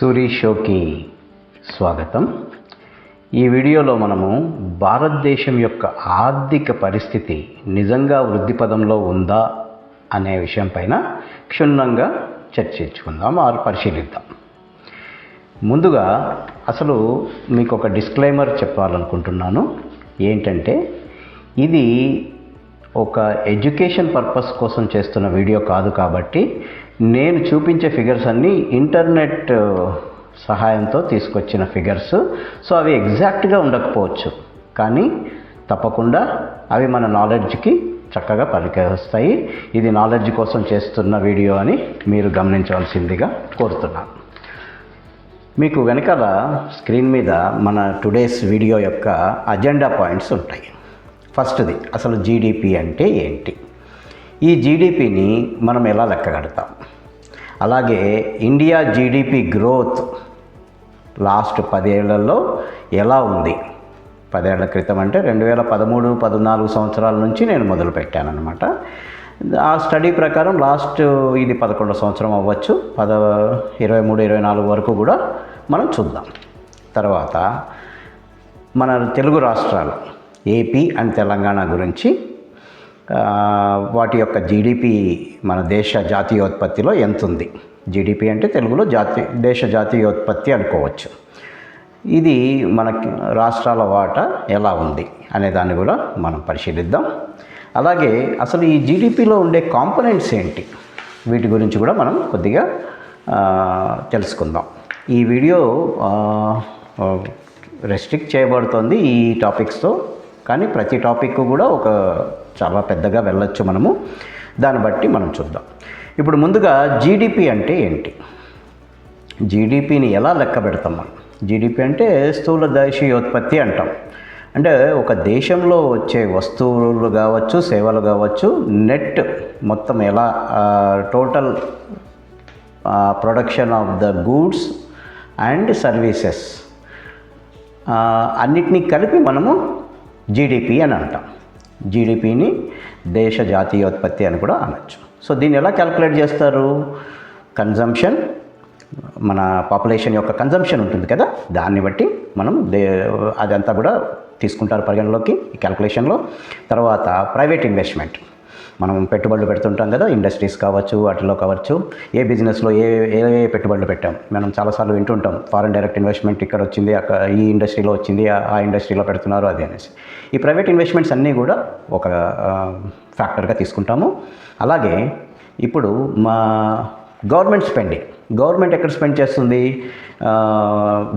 సూరి షోకి స్వాగతం. ఈ వీడియోలో మనము భారతదేశం యొక్క ఆర్థిక పరిస్థితి నిజంగా వృద్ధి పదంలో ఉందా అనే విషయం పైన క్షుణ్ణంగా చర్చించుకుందాం పరిశీలిద్దాం. ముందుగా అసలు మీకు ఒక డిస్క్లైమర్ చెప్పాలనుకుంటున్నాను. ఏంటంటే ఇది ఒక ఎడ్యుకేషన్ పర్పస్ కోసం చేస్తున్న వీడియో కాదు, కాబట్టి నేను చూపించే ఫిగర్స్ అన్నీ ఇంటర్నెట్ సహాయంతో తీసుకొచ్చిన ఫిగర్స్. సో అవి ఎగ్జాక్ట్గా ఉండకపోవచ్చు, కానీ తప్పకుండా అవి మన నాలెడ్జ్కి చక్కగా పనికొస్తాయి. ఇది నాలెడ్జ్ కోసం చేస్తున్న వీడియో అని మీరు గమనించవలసిందిగా కోరుతున్నాను. మీకు వెనకాల స్క్రీన్ మీద మన టుడేస్ వీడియో యొక్క అజెండా పాయింట్స్ ఉంటాయి. ఫస్ట్ది అసలు జీడిపి అంటే ఏంటి, ఈ జీడిపిని మనం ఎలా లెక్క కడతాం, అలాగే ఇండియా జీడిపి గ్రోత్ లాస్ట్ 10 ఏళ్లలో ఎలా ఉంది. 10 ఏళ్ల క్రితం అంటే 2013-14 సంవత్సరాల నుంచి నేను మొదలు పెట్టానన్నమాట. ఆ స్టడీ ప్రకారం లాస్ట్ ఇది 11వ సంవత్సరం అవ్వచ్చు, 23-24 వరకు కూడా మనం చూద్దాం. తర్వాత మన తెలుగు రాష్ట్రాలు ఏపీ అండ్ తెలంగాణ గురించి, వాటి యొక్క జీడిపి మన దేశ జాతీయోత్పత్తిలో ఎంత ఉంది. జీడిపి అంటే తెలుగులో దేశ జాతీయోత్పత్తి అనుకోవచ్చు. ఇది మన రాష్ట్రాల వాటా ఎలా ఉంది అనే దాన్ని కూడా మనం పరిశీలిద్దాం. అలాగే అసలు ఈ జీడిపిలో ఉండే కాంపోనెంట్స్ ఏంటి, వీటి గురించి కూడా మనం కొద్దిగా తెలుసుకుందాం. ఈ వీడియో రెస్ట్రిక్ట్ చేయబడుతుంది ఈ టాపిక్స్తో, కానీ ప్రతి టాపిక్ కూడా ఒక చాలా పెద్దగా వెళ్ళొచ్చు మనము. దాన్ని బట్టి మనం చూద్దాం. ఇప్పుడు ముందుగా జీడిపి అంటే ఏంటి, జీడిపిని ఎలా లెక్క పెడతాం మనం. జీడిపి అంటే స్థూల దేశీయోత్పత్తి అంటాం. అంటే ఒక దేశంలో వచ్చే వస్తువులు కావచ్చు, సేవలు కావచ్చు, నెట్ మొత్తం ఎలా total production of the goods and services అన్నిటినీ కలిపి మనము జీడిపి అని అంటాం. జీడిపిని దేశ జాతీయోత్పత్తి అని కూడా అనొచ్చు. సో దీన్ని ఎలా క్యాలిక్యులేట్ చేస్తారు, కన్జంప్షన్, మన పాపులేషన్ యొక్క కన్జంప్షన్ ఉంటుంది కదా, దాన్ని బట్టి మనం అదంతా కూడా తీసుకుంటారు పరిగణలోకి ఈ క్యాలిక్యులేషన్లో. తర్వాత ప్రైవేట్ ఇన్వెస్ట్మెంట్, మనం పెట్టుబడులు పెడుతుంటాం కదా, ఇండస్ట్రీస్ కావచ్చు, వాటిలో కావచ్చు, ఏ బిజినెస్లో ఏ పెట్టుబడులు పెట్టాం. మనం చాలాసార్లు వింటుంటాం ఫారెన్ డైరెక్ట్ ఇన్వెస్ట్మెంట్ ఇక్కడ వచ్చింది, అక్కడ ఈ ఇండస్ట్రీలో వచ్చింది, ఆ ఇండస్ట్రీలో పెడుతున్నారు అది అనేసి. ఈ ప్రైవేట్ ఇన్వెస్ట్మెంట్స్ అన్నీ కూడా ఒక ఫ్యాక్టర్గా తీసుకుంటాము. అలాగే ఇప్పుడు మా గవర్నమెంట్ స్పెండింగ్, గవర్నమెంట్ ఎక్కడ స్పెండ్ చేస్తుంది,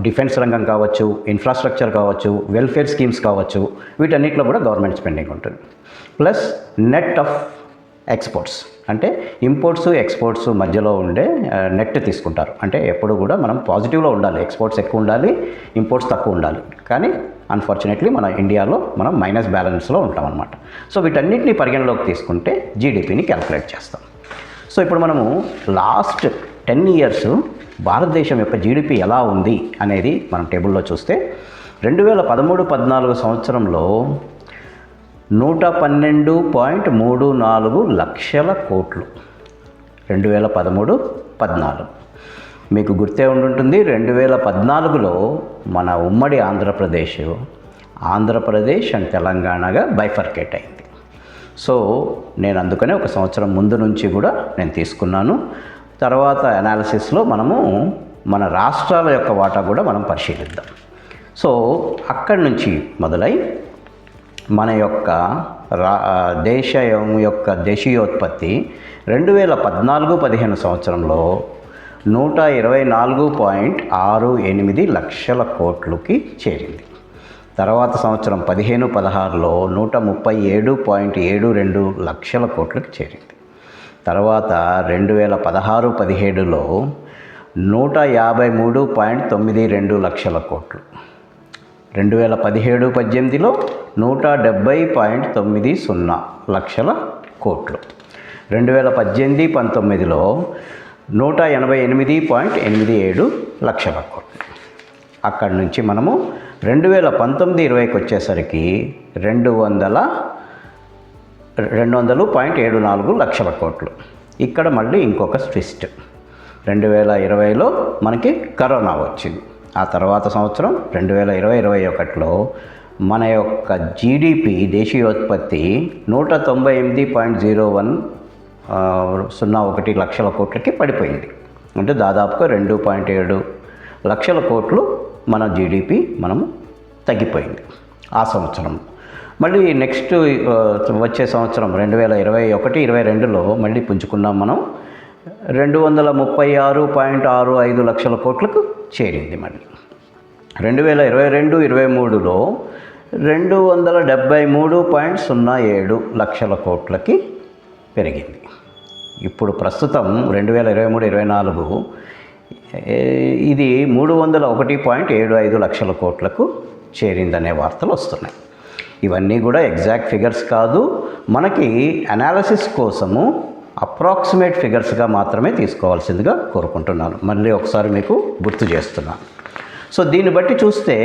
డిఫెన్స్ రంగం కావచ్చు, ఇన్ఫ్రాస్ట్రక్చర్ కావచ్చు, వెల్ఫేర్ స్కీమ్స్ కావచ్చు, వీటన్నిటిలో కూడా గవర్నమెంట్ స్పెండింగ్ ఉంటుంది. ప్లస్ నెట్ ఆఫ్ ఎక్స్పోర్ట్స్, అంటే ఇంపోర్ట్స్ ఎక్స్పోర్ట్స్ మధ్యలో ఉండే నెట్ తీసుకుంటారు. అంటే ఎప్పుడు కూడా మనం పాజిటివ్లో ఉండాలి, ఎక్స్పోర్ట్స్ ఎక్కువ ఉండాలి, ఇంపోర్ట్స్ తక్కువ ఉండాలి. కానీ అన్ఫార్చునేట్లీ మన ఇండియాలో మనం మైనస్ బ్యాలెన్స్లో ఉంటాం అన్నమాట. సో వీటన్నిటిని పరిగణలోకి తీసుకుంటే జీడిపిని క్యాలిక్యులేట్ చేస్తాం. సో ఇప్పుడు మనము లాస్ట్ 10 ఇయర్స్ భారతదేశం యొక్క జీడిపి ఎలా ఉంది అనేది మనం టేబుల్లో చూస్తే 2013-14 సంవత్సరంలో 112.34 లక్షల కోట్లు. 2013-14 మీకు గుర్తే ఉండుంటుంది. 2014లో మన ఉమ్మడి ఆంధ్రప్రదేశ్ అండ్ తెలంగాణగా బైఫర్కేట్ అయింది. సో నేను అందుకనే ఒక సంవత్సరం ముందు నుంచి కూడా నేను తీసుకున్నాను. తర్వాత అనాలిసిస్లో మనము మన రాష్ట్రాల యొక్క వాటా కూడా మనం పరిశీలిద్దాం. సో అక్కడి నుంచి మొదలై మన యొక్క దేశం యొక్క దేశీయోత్పత్తి 2014-15 సంవత్సరంలో 124.68 లక్షల కోట్లకి చేరింది. తర్వాత సంవత్సరం 15-16లో 137.72 లక్షల కోట్లకి చేరింది. తర్వాత 2016-17లో 153.92 లక్షల కోట్లు. 2017-18లో 170.90 లక్షల కోట్లు. 2018-19లో 188.87 లక్షల కోట్లు. అక్కడి నుంచి మనము 2019-20కి వచ్చేసరికి 200.74 లక్షల కోట్లు. ఇక్కడ మళ్ళీ ఇంకొక ట్విస్ట్. 2020లో మనకి కరోనా వచ్చింది. ఆ తర్వాత సంవత్సరం 2020-21లో మన యొక్క జీడిపి దేశీయోత్పత్తి 198.01 లక్షల కోట్లకి పడిపోయింది. అంటే దాదాపుగా 2.7 లక్షల కోట్లు మన జీడిపి మనము తగ్గిపోయింది ఆ సంవత్సరం. మళ్ళీ నెక్స్ట్ వచ్చే సంవత్సరం 2021-22లో మళ్ళీ పుంజుకున్నాం మనం. 236.65 లక్షల కోట్లకు చేరింది. మళ్ళీ 2022-23లో 273.07 లక్షల కోట్లకి పెరిగింది. ఇప్పుడు ప్రస్తుతం 2023-24 ఇది 301.75 లక్షల కోట్లకు చేరిందనే వార్తలు వస్తున్నాయి. ఇవన్నీ కూడా ఎగ్జాక్ట్ ఫిగర్స్ కాదు, మనకి అనాలిసిస్ కోసము అప్రాక్సిమేట్ ఫిగర్స్గా మాత్రమే తీసుకోవాల్సిందిగా కోరుకుంటున్నాను. మళ్ళీ ఒకసారి మీకు గుర్తు చేస్తున్నాను. సో దీన్ని బట్టి చూస్తే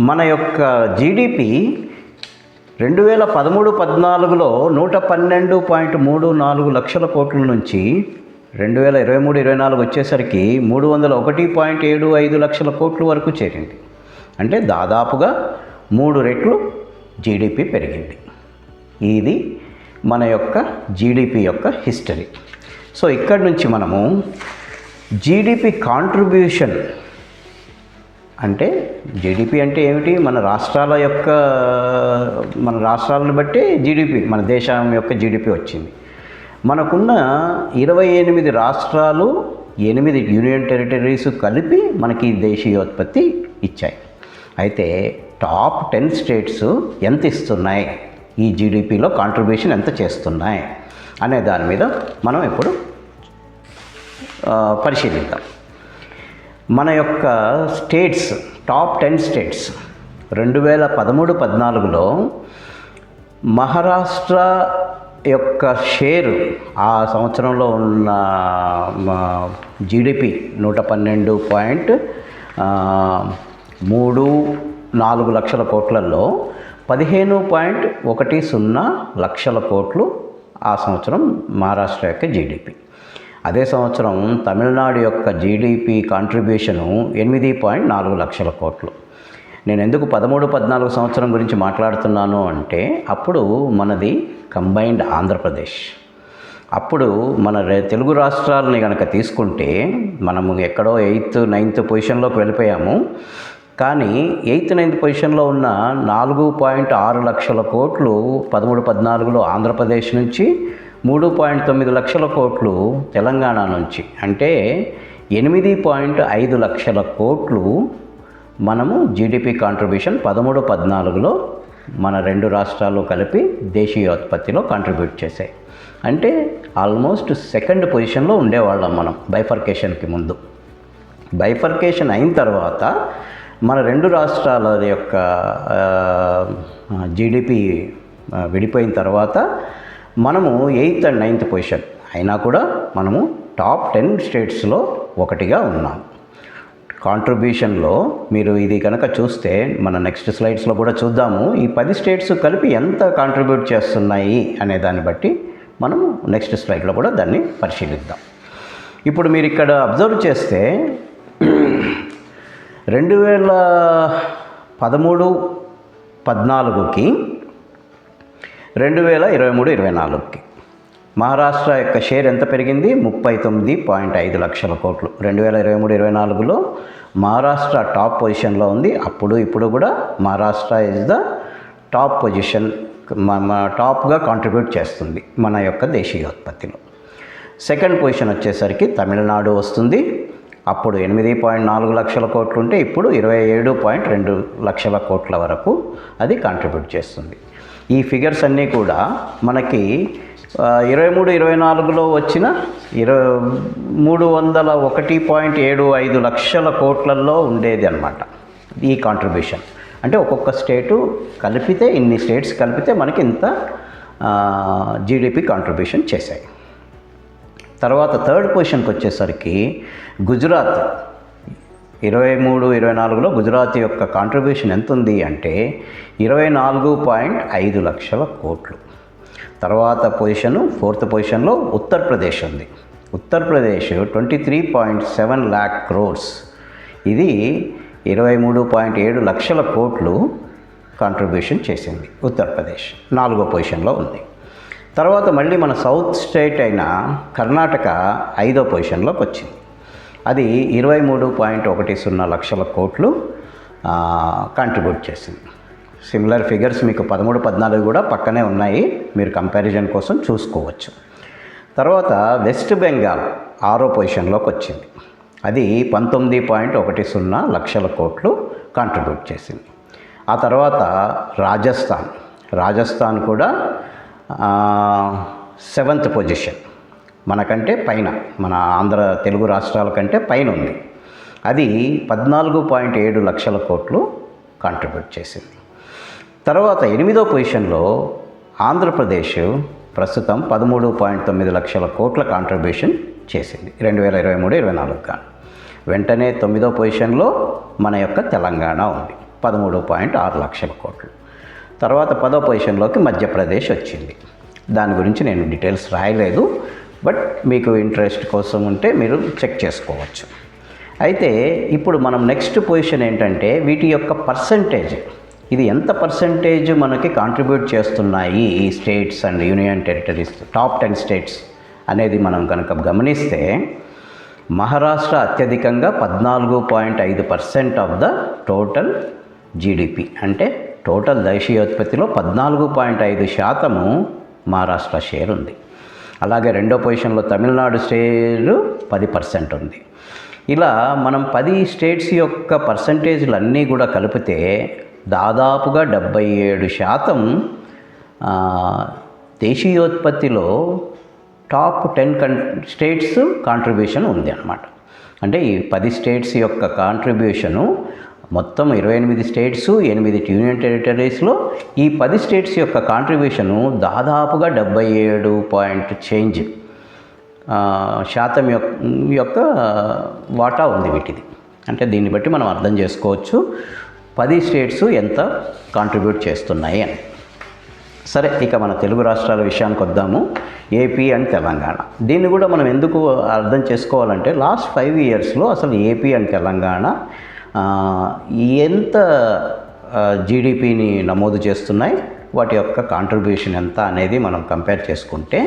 మన యొక్క జీడిపి 2013-14లో 112.34 లక్షల కోట్ల నుంచి 2023-24 వచ్చేసరికి 301.75 లక్షల కోట్ల వరకు చేరింది. అంటే దాదాపుగా 3 రెట్లు జీడిపి పెరిగింది. ఇది మన యొక్క జీడిపి యొక్క హిస్టరీ. సో ఇక్కడి నుంచి మనము జీడిపి కాంట్రిబ్యూషన్ అంటే జీడిపి అంటే ఏమిటి, మన రాష్ట్రాలను బట్టి జీడిపి, మన దేశం యొక్క జీడిపి వచ్చింది. మనకున్న 28 రాష్ట్రాలు, 8 యూనియన్ టెరిటరీస్ కలిపి మనకి దేశీయోత్పత్తి ఇచ్చాయి. అయితే టాప్ 10 స్టేట్స్ ఎంత ఇస్తున్నాయి, ఈ జీడిపిలో కాంట్రిబ్యూషన్ ఎంత చేస్తున్నాయి అనే దాని మీద మనం ఇప్పుడు పరిశీలిద్దాం. మన యొక్క స్టేట్స్, టాప్ 10 స్టేట్స్ 2013-14లో మహారాష్ట్ర యొక్క షేరు ఆ సంవత్సరంలో ఉన్న జీడిపి 112.34 లక్షల కోట్లలో 15.10 లక్షల కోట్లు ఆ సంవత్సరం మహారాష్ట్ర యొక్క జీడిపి. అదే సంవత్సరం తమిళనాడు యొక్క జీడిపి కాంట్రిబ్యూషను 8.4 లక్షల కోట్లు. నేను ఎందుకు 13-14 సంవత్సరం గురించి మాట్లాడుతున్నాను అంటే అప్పుడు మనది కంబైన్డ్ ఆంధ్రప్రదేశ్. అప్పుడు మన తెలుగు రాష్ట్రాలని కనుక తీసుకుంటే మనము ఎక్కడో 8th, 9th పొజిషన్లోకి వెళ్ళిపోయాము. కానీ 8th, 9th పొజిషన్లో ఉన్న 4.6 లక్షల కోట్లు 13-14లో ఆంధ్రప్రదేశ్ నుంచి, 3.9 లక్షల కోట్లు తెలంగాణ నుంచి, అంటే 8.5 లక్షల కోట్లు మనము జీడిపి కాంట్రిబ్యూషన్ 13-14లో మన 2 రాష్ట్రాలు కలిపి దేశీయోత్పత్తిలో కాంట్రిబ్యూట్ చేశాయి. అంటే ఆల్మోస్ట్ 2nd పొజిషన్లో ఉండేవాళ్ళం మనం బైఫర్కేషన్కి ముందు. బైఫర్కేషన్ అయిన తర్వాత మన 2 రాష్ట్రాల యొక్క జీడిపి విడిపోయిన తర్వాత మనము 8th and 9th పొజిషన్ అయినా కూడా మనము టాప్ 10 స్టేట్స్లో ఒకటిగా ఉన్నాం. కాంట్రిబ్యూషన్లో మీరు ఇది కనుక చూస్తే మన నెక్స్ట్ స్లైడ్స్లో కూడా చూద్దాము. ఈ 10 స్టేట్స్ కలిపి ఎంత కాంట్రిబ్యూట్ చేస్తున్నాయి అనే దాన్ని బట్టి మనము నెక్స్ట్ స్లైడ్లో కూడా దాన్ని పరిశీలిద్దాం. ఇప్పుడు మీరు ఇక్కడ అబ్జర్వ్ చేస్తే 2013-14కి 2023-24కి మహారాష్ట్ర యొక్క షేర్ ఎంత పెరిగింది? 39.5 లక్షల కోట్లు. 2023-24లో మహారాష్ట్ర టాప్ పొజిషన్లో ఉంది. అప్పుడు ఇప్పుడు కూడా Maharashtra is the top position, టాప్గా కాంట్రిబ్యూట్ చేస్తుంది మన యొక్క దేశీయోత్పత్తిలో. 2nd పొజిషన్ వచ్చేసరికి తమిళనాడు వస్తుంది. అప్పుడు 8.4 లక్షల కోట్లు ఉంటే ఇప్పుడు 27.2 లక్షల కోట్ల వరకు అది కాంట్రిబ్యూట్ చేస్తుంది. ఈ ఫిగర్స్ అన్నీ కూడా మనకి 23-24లో వచ్చిన 301.75 లక్షల కోట్లలో ఉండేది అన్నమాట ఈ కాంట్రిబ్యూషన్. అంటే ఒక్కొక్క స్టేటు కలిపితే, ఇన్ని స్టేట్స్ కలిపితే మనకి ఇంత జీడిపి కాంట్రిబ్యూషన్ చేశాయి. తర్వాత 3rd పొజిషన్కి వచ్చేసరికి గుజరాత్ 23-24లో గుజరాత్ యొక్క కాంట్రిబ్యూషన్ ఎంత ఉంది అంటే 24.5 లక్షల కోట్లు. తర్వాత పొజిషను 4th పొజిషన్లో ఉత్తరప్రదేశ్ ఉంది. ఉత్తరప్రదేశ్ 23.7 lakh crores, ఇది 23.7 లక్షల కోట్లు కాంట్రిబ్యూషన్ చేసింది. ఉత్తరప్రదేశ్ 4వ పొజిషన్లో ఉంది. తర్వాత మళ్ళీ మన సౌత్ స్టేట్ అయిన కర్ణాటక 5వ పొజిషన్లోకి వచ్చింది. అది 23.10 లక్షల కోట్లు కాంట్రిబ్యూట్ చేసింది. సిమిలర్ ఫిగర్స్ మీకు 13, 14 కూడా పక్కనే ఉన్నాయి, మీరు కంపారిజన్ కోసం చూసుకోవచ్చు. తర్వాత వెస్ట్ బెంగాల్ 6వ పొజిషన్లోకి వచ్చింది. అది 19.10 లక్షల కోట్లు కాంట్రిబ్యూట్ చేసింది. ఆ తర్వాత రాజస్థాన్ కూడా 7th పొజిషన్, మనకంటే పైన, మన ఆంధ్ర తెలుగు రాష్ట్రాల కంటే పైన ఉంది. అది 14.7 లక్షల కోట్లు కాంట్రిబ్యూట్ చేసింది. తర్వాత 8వ పొజిషన్లో ఆంధ్రప్రదేశ్ ప్రస్తుతం 13.9 లక్షల కోట్ల కాంట్రిబ్యూషన్ చేసింది 2023-24 గాను. వెంటనే 9వ పొజిషన్లో మన యొక్క తెలంగాణ ఉంది 13.6 లక్షల కోట్లు. తర్వాత 10వ పొజిషన్లోకి మధ్యప్రదేశ్ వచ్చింది. దాని గురించి నేను డీటెయిల్స్ రాయలేదు, బట్ మీకు ఇంట్రెస్ట్ కోసం ఉంటే మీరు చెక్ చేసుకోవచ్చు. అయితే ఇప్పుడు మనం నెక్స్ట్ పొజిషన్ ఏంటంటే వీటి యొక్క పర్సంటేజ్, ఇది ఎంత పర్సంటేజ్ మనకి కాంట్రిబ్యూట్ చేస్తున్నాయి ఈ states and union territories, top 10 states అనేది మనం కనుక గమనిస్తే, మహారాష్ట్ర అత్యధికంగా 14.5% ఆఫ్ ద టోటల్ జీడిపి, అంటే టోటల్ దేశీయోత్పత్తిలో 14.5% మహారాష్ట్ర షేర్ ఉంది. అలాగే 2వ పొజిషన్లో తమిళనాడు షేరు 10% ఉంది. ఇలా మనం 10 స్టేట్స్ యొక్క పర్సంటేజ్లు అన్నీ కూడా కలిపితే దాదాపుగా 77% దేశీయోత్పత్తిలో టాప్ 10 స్టేట్స్ కాంట్రిబ్యూషన్ ఉంది అన్నమాట. అంటే ఈ 10 స్టేట్స్ యొక్క కాంట్రిబ్యూషను మొత్తం 28 స్టేట్స్, 8 యూనియన్ టెరిటరీస్లో ఈ 10 స్టేట్స్ యొక్క కాంట్రిబ్యూషను దాదాపుగా 77% యొక్క వాటా ఉంది వీటిది. అంటే దీన్ని బట్టి మనం అర్థం చేసుకోవచ్చు 10 స్టేట్స్ ఎంత కాంట్రిబ్యూట్ చేస్తున్నాయి అని. సరే, ఇక మన తెలుగు రాష్ట్రాల విషయానికి వద్దాము. ఏపీ అండ్ తెలంగాణ, దీన్ని కూడా మనం ఎందుకు అర్థం చేసుకోవాలంటే లాస్ట్ 5 ఇయర్స్లో అసలు ఏపీ అండ్ తెలంగాణ ఎంత జీడిపిని నమోదు చేస్తున్నాయి, వాటి యొక్క కాంట్రిబ్యూషన్ ఎంత అనేది మనం కంపేర్ చేసుకుంటే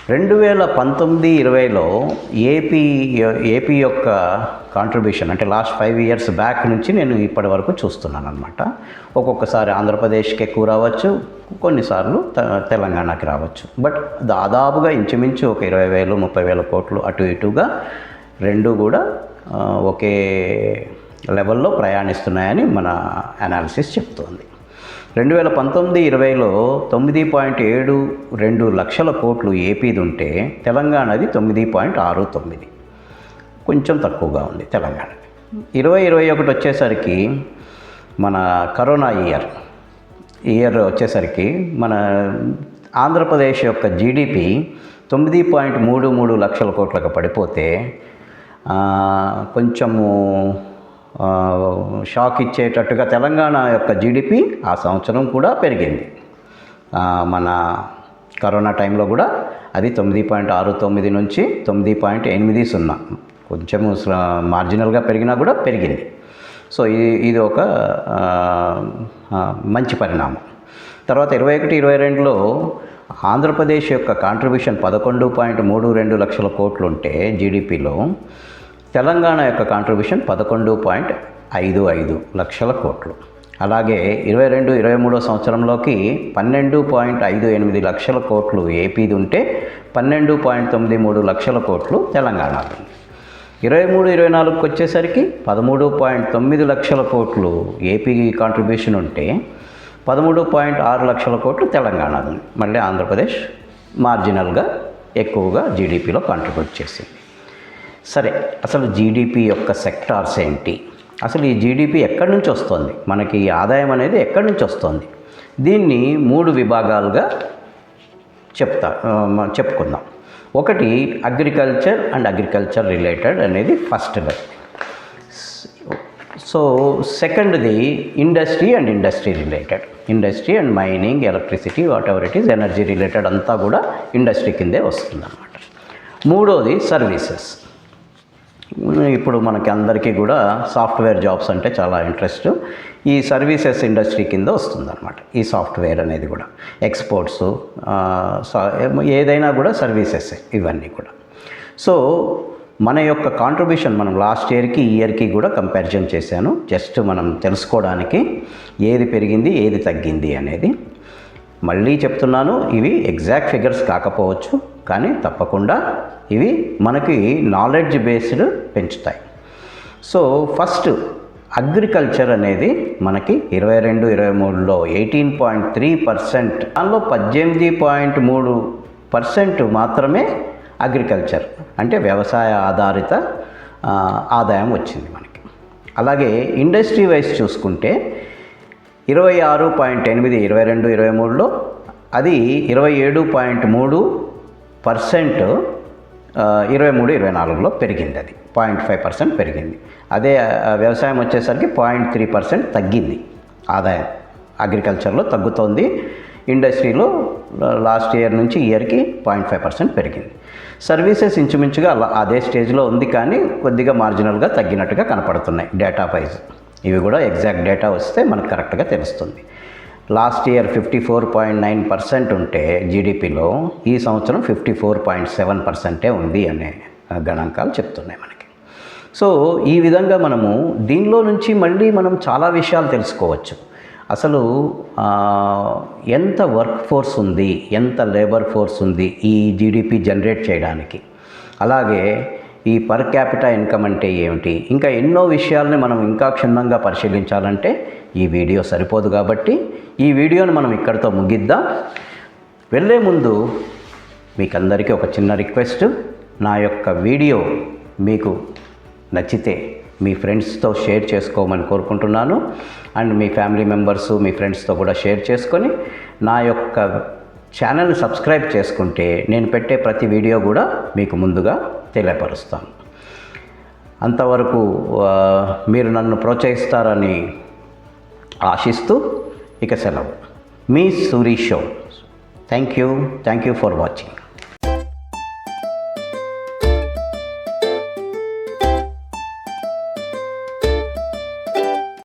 2019-20లో ఏపీ యొక్క కాంట్రిబ్యూషన్, అంటే లాస్ట్ 5 ఇయర్స్ బ్యాక్ నుంచి నేను ఇప్పటి వరకు చూస్తున్నాను అనమాట. ఒక్కొక్కసారి ఆంధ్రప్రదేశ్కి ఎక్కువ రావచ్చు, కొన్నిసార్లు తెలంగాణకి రావచ్చు. బట్ దాదాపుగా ఇంచుమించు ఒక 20,000, 30,000 కోట్లు అటు ఇటుగా రెండు కూడా ఒకే లెవెల్లో ప్రయాణిస్తున్నాయని మన అనాలిసిస్ చెప్తోంది. 2019-20లో 9.72 లక్షల కోట్లు ఏపీది ఉంటే తెలంగాణది 9.69, కొంచెం తక్కువగా ఉంది తెలంగాణ. 2021 వచ్చేసరికి మన కరోనా ఇయర్ వచ్చేసరికి మన ఆంధ్రప్రదేశ్ యొక్క జీడిపి 9.33 లక్షల కోట్లకు పడిపోతే కొంచెము షాక్ ఇచ్చేటట్టుగా తెలంగాణ యొక్క జీడిపి ఆ సంవత్సరం కూడా పెరిగింది. మన కరోనా టైంలో కూడా అది 9.69 నుంచి 9.80, కొంచెము మార్జినల్గా పెరిగినా కూడా పెరిగింది. సో ఇది ఒక మంచి పరిణామం. తర్వాత 2021-22లో ఆంధ్రప్రదేశ్ యొక్క కాంట్రిబ్యూషన్ 11.32 లక్షల కోట్లు ఉంటే జీడిపిలో, తెలంగాణ యొక్క కాంట్రిబ్యూషన్ 11.55 లక్షల కోట్లు. అలాగే 22-23 సంవత్సరంలోకి 12.58 లక్షల కోట్లు ఏపీది ఉంటే 12.93 లక్షల కోట్లు తెలంగాణది. 23-24కి వచ్చేసరికి 13.9 లక్షల కోట్లు ఏపీ కాంట్రిబ్యూషన్ ఉంటే 13.6 లక్షల కోట్లు తెలంగాణది. మళ్ళీ ఆంధ్రప్రదేశ్ మార్జినల్గా ఎక్కువగా జీడిపిలో కాంట్రిబ్యూట్ చేసింది. సరే, అసలు జీడిపి యొక్క సెక్టార్స్ ఏంటి, అసలు ఈ జీడిపి ఎక్కడి నుంచి వస్తుంది, మనకి ఆదాయం అనేది ఎక్కడి నుంచి వస్తుంది, దీన్ని 3 విభాగాలుగా చెప్పుకుందాం. ఒకటి అగ్రికల్చర్ అండ్ అగ్రికల్చర్ రిలేటెడ్ అనేది ఫస్ట్ లెగ్. సో సెకండ్ది industry and industry related, industry and mining, electricity, whatever it is, energy related అంతా కూడా ఇండస్ట్రీ కిందే వస్తుందన్నమాట. మూడోది సర్వీసెస్. ఇప్పుడు మనకి అందరికీ కూడా సాఫ్ట్వేర్ జాబ్స్ అంటే చాలా ఇంట్రెస్ట్. ఈ సర్వీసెస్ ఇండస్ట్రీ కింద వస్తుందన్నమాట ఈ సాఫ్ట్వేర్ అనేది కూడా. ఎక్స్పోర్ట్స్ ఏదైనా కూడా సర్వీసెస్ ఇవన్నీ కూడా. సో మన యొక్క కాంట్రిబ్యూషన్ మనం లాస్ట్ ఇయర్కి ఈ ఇయర్కి కూడా కంపారిజన్ చేశాను, జస్ట్ మనం తెలుసుకోవడానికి ఏది పెరిగింది ఏది తగ్గింది అనేది. మళ్ళీ చెప్తున్నాను, ఇవి ఎగ్జాక్ట్ ఫిగర్స్ కాకపోవచ్చు, కానీ తప్పకుండా ఇవి మనకి నాలెడ్జ్ బేస్డ్ పెంచుతాయి. సో ఫస్ట్ అగ్రికల్చర్ అనేది మనకి 22-23లో 18.3%, దానిలో 18.3% మాత్రమే అగ్రికల్చర్ అంటే వ్యవసాయ ఆధారిత ఆదాయం వచ్చింది మనకి. అలాగే ఇండస్ట్రీ వైజ్ చూసుకుంటే 26.8 22-23లో, అది 27.3% 23-24లో పెరిగింది, అది 0.5% పెరిగింది. అదే వ్యవసాయం వచ్చేసరికి 0.3% తగ్గింది ఆదాయం. అగ్రికల్చర్లో తగ్గుతోంది, ఇండస్ట్రీలో లాస్ట్ ఇయర్ నుంచి ఇయర్కి 0.5% పెరిగింది. సర్వీసెస్ ఇంచుమించుగా అదే స్టేజ్లో ఉంది, కానీ కొద్దిగా మార్జినల్గా తగ్గినట్టుగా కనపడుతున్నాయి డేటా వైజ్. ఇవి కూడా ఎగ్జాక్ట్ డేటా వస్తే మనకు కరెక్ట్గా తెలుస్తుంది. లాస్ట్ ఇయర్ 54.9% ఉంటే జీడిపిలో, ఈ సంవత్సరం 54.7% ఉంది అనే గణాంకాలు చెప్తున్నాయి మనకి. సో ఈ విధంగా మనము దీనిలో నుంచి మళ్ళీ మనం చాలా విషయాలు తెలుసుకోవచ్చు. అసలు ఎంత వర్క్ ఫోర్స్ ఉంది, ఎంత లేబర్ ఫోర్స్ ఉంది ఈ జీడిపి జనరేట్ చేయడానికి, అలాగే ఈ పర్ క్యాపిటా ఇన్కమ్ అంటే ఏమిటి, ఇంకా ఎన్నో విషయాలని మనం ఇంకా క్షుణ్ణంగా పరిశీలించాలంటే ఈ వీడియో సరిపోదు. కాబట్టి ఈ వీడియోని మనం ఇక్కడితో ముగిద్దాం. వెళ్ళే ముందు మీకందరికీ ఒక చిన్న రిక్వెస్ట్, నా యొక్క వీడియో మీకు నచ్చితే మీ ఫ్రెండ్స్తో షేర్ చేసుకోమని కోరుకుంటున్నాను. అండ్ మీ ఫ్యామిలీ మెంబర్సు, మీ ఫ్రెండ్స్తో కూడా షేర్ చేసుకొని నా యొక్క ఛానల్ని సబ్స్క్రైబ్ చేసుకుంటే నేను పెట్టే ప్రతి వీడియో కూడా మీకు ముందుగా తెలియపరుస్తాను. అంతవరకు మీరు నన్ను ప్రోత్సహిస్తారని ఆశిస్తూ ఇక సెలవు. మీ Suri show. Thank you for watching.